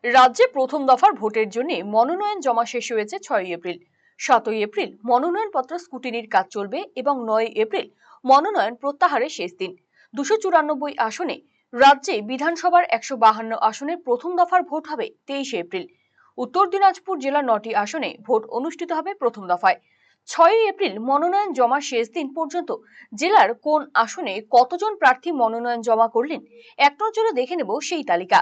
রাজ্যে প্রথম দফার ভোটের জন্য মনোনয়ন জমা শেষ হয়েছে 6 এপ্রিল। 7 এপ্রিল মনোনয়নপত্র স্কুটিনির কাজ চলবে এবং 9 এপ্রিল মনোনয়ন প্রত্যাহারের শেষ দিন। 294 আসনে রাজ্যে বিধানসভার 152 আসনের প্রথম দফার ভোট হবে 23 এপ্রিল। উত্তর দিনাজপুর জেলার 9টি আসনে ভোট অনুষ্ঠিত হবে প্রথম দফায়। 6 এপ্রিল মনোনয়ন জমা শেষ দিন পর্যন্ত জেলার কোন আসনে কতজন প্রার্থী মনোনয়ন জমা করলেন এক নজরে দেখে নেব সেই তালিকা।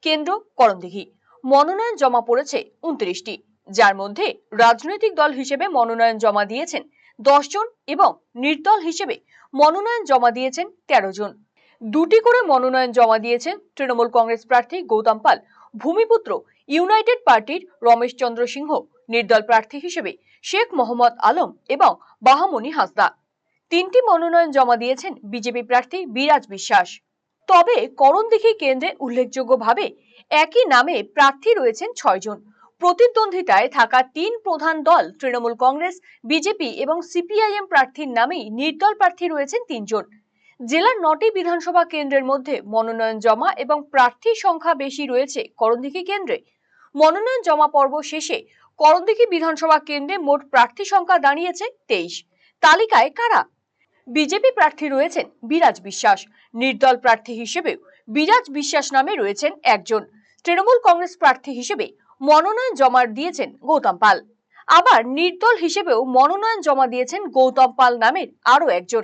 কেন্দ্র করণদিঘি, মনোনয়ন জমা পড়েছে 29টি, যার মধ্যে রাজনৈতিক দল হিসেবে মনোনয়ন জমা দিয়েছেন 10 জন এবং নির্দল হিসেবে মনোনয়ন জমা দিয়েছেন 13 জন। 2টি করে মনোনয়ন জমা দিয়েছেন তৃণমূল কংগ্রেস প্রার্থী গৌতম পাল, ভূমিপুত্র ইউনাইটেড পার্টির রমেশ চন্দ্র সিংহ, নির্দল প্রার্থী হিসেবে শেখ মোহাম্মদ আলম এবং বাহামণি হাসদা। 3টি মনোনয়ন জমা দিয়েছেন বিজেপি প্রার্থী বিরাজ বিশ্বাস। তবে করণদিঘি কেন্দ্রে উল্লেখযোগ্যভাবে একই নামে প্রার্থী রয়েছেন 6 জন। প্রতিদ্বন্দ্বিতায় থাকা 3 প্রধান দল তৃণমূল কংগ্রেস, বিজেপি এবং সিপিআইএম প্রার্থীর নামেই নির্দল প্রার্থী রয়েছেন 3 জন। জেলার 9টি বিধানসভা কেন্দ্রের মধ্যে মনোনয়ন জমা এবং প্রার্থীর সংখ্যা বেশি রয়েছে করণদিঘি কেন্দ্রে। মনোনয়ন জমা পর্ব শেষে করণদিঘি বিধানসভা কেন্দ্রে মোট প্রার্থী সংখ্যা দাঁড়িয়েছে 23। তালিকায় কারা? বিজেপি প্রার্থী রয়েছেন বিরাজ বিশ্বাস, নির্দল প্রার্থী হিসেবেও বিরাজ বিশ্বাস নামে রয়েছেন একজন। তৃণমূল কংগ্রেস প্রার্থী হিসেবে মনোনয়ন জমা দিয়েছেন গৌতম পাল। আবার নির্দল হিসেবেও মনোনয়ন জমা দিয়েছেন গৌতম পাল নামের আরো একজন।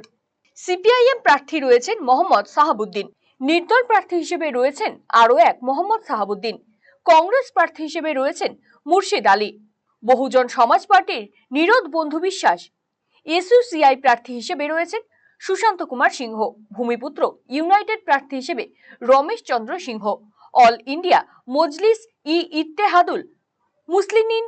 সিপিআইএম প্রার্থী রয়েছেন মোহাম্মদ সাহাবুদ্দিন, নির্দল প্রার্থী হিসেবে রয়েছেন আরো এক মোহাম্মদ সাহাবুদ্দিন। কংগ্রেস প্রার্থী হিসেবে রয়েছেন মুর্শিদ আলী, বহুজন সমাজ পার্টির নীরদ বন্ধু বিশ্বাস। এসইউসিআই প্রার্থী হিসেবে রয়েছেন সুশান্ত কুমার সিংহ, ভূমিপুত্র ইউনাইটেড প্রার্থী হিসেবে রমেশ চন্দ্র সিংহ। অল ইন্ডিয়া মজলিস ইত্তেহাদুল মুসলিমিন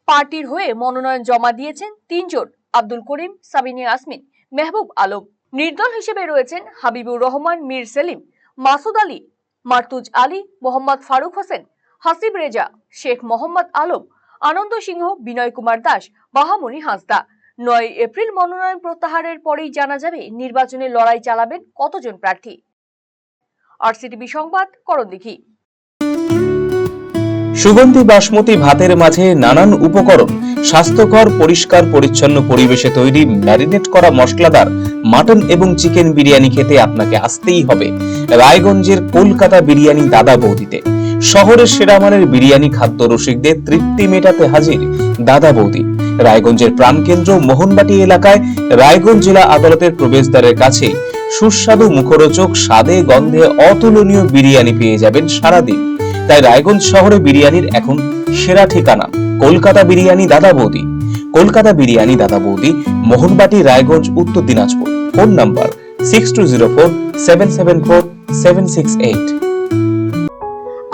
পার্টির হয়ে মনোনয়ন জমা দিয়েছেন 3 জন, আব্দুল করিম, সাবিনা ইয়াসমিন, মেহবুব আলম। নির্দল হিসেবে রয়েছেন হাবিবুর রহমান, মীর সেলিম, মাসুদ আলী, মার্তুজ আলী, মোহাম্মদ ফারুক হোসেন, হাসিব রেজা, শেখ মোহাম্মদ আলম, আনন্দ সিংহ, বিনয় কুমার দাস, বাহামণি হাসদা। 9 এপ্রিল মনোনয়ন প্রত্যাহারের পরেই জানা যাবে নির্বাচনে লড়াই চালাবেন কতজন প্রার্থী। আরসিটিভি সংবাদ, করণদিঘি। সুগন্ধি বাসমতি ভাতের মাঝে নানান উপকরণ, স্বাস্থ্যকর পরিষ্কার পরিচ্ছন্ন পরিবেশে তৈরি ম্যারিনেট করা মশলাদার মাটন এবং চিকেন বিরিয়ানি খেতে আপনাকে আসতেই হবে রায়গঞ্জের কলকাতা বিরিয়ানি দাদা বৌদিতে। শহরের সেরা মানের বিরিয়ানি খাদ্য রসিকদের তৃপ্তি মেটাতে হাজির দাদা বৌদি। রায়গঞ্জের প্রাণকেন্দ্র মোহনবাটি এলাকায় রায়গঞ্জ জেলা আদালতের প্রবেশদ্বারের কাছে সুস্বাদু মুখরোচক স্বাদে গন্ধে অতুলনীয় বিরিয়ানি পেয়ে যাবেন সারাদিন। তাই রায়গঞ্জ শহরে বিরিয়ানির এখন সেরা ঠিকানা কলকাতা বিরিয়ানি দাদা বৌদি। কলকাতা বিরিয়ানি দাদা বৌদি, মোহনবাটি, রায়গঞ্জ, উত্তর দিনাজপুর। Phone number 6204774768।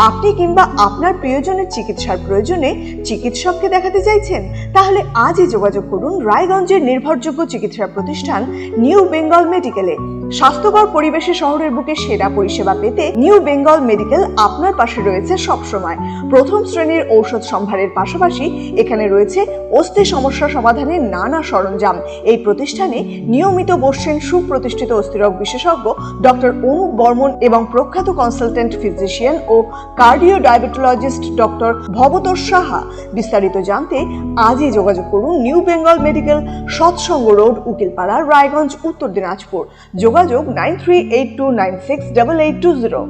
আপনি কিংবা আপনার প্রিয়জনের চিকিৎসার প্রয়োজনে চিকিৎসককে দেখাতে চাইছেন? তাহলে আজই যোগাযোগ করুন রায়গঞ্জের নির্ভরযোগ্য চিকিৎসা প্রতিষ্ঠান নিউ বেঙ্গল মেডিকেলে। স্বাস্থ্যকর পরিবেশে শহরের বুকে সেরা পরিষেবা পেতে নিউ বেঙ্গল মেডিকেল আপনার পাশে রয়েছে সবসময়। প্রথম শ্রেণীর ঔষধ সম্ভারের পাশাপাশি এখানে রয়েছে অস্থি সমস্যা সমাধানের নানা সরঞ্জাম। এই প্রতিষ্ঠানে নিয়মিত বসছেন সুপ্রতিষ্ঠিত অস্থিরোগ বিশেষজ্ঞ ডক্টর অনুপ বর্মন এবং প্রখ্যাত কনসালটেন্ট ফিজিশিয়ান ও cardio diabetologist doctor Bhabatosh Saha. বিস্তারিত জানতে আজই যোগাযোগ করুন new Bengal medical, Satsang road, Ukilpara, Raiganj, Uttar Dinajpur. যোগাযোগ 9382968820।